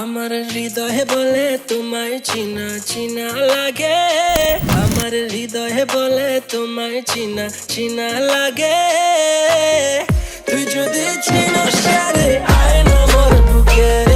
আমার হৃদয়ে বলে তোমায় চিনা চিনা লাগে, আমার হৃদয়ে বলে তোমায় চিনা চিনা লাগে। তুই যদি চিনস রে আয় না মোর বুকে।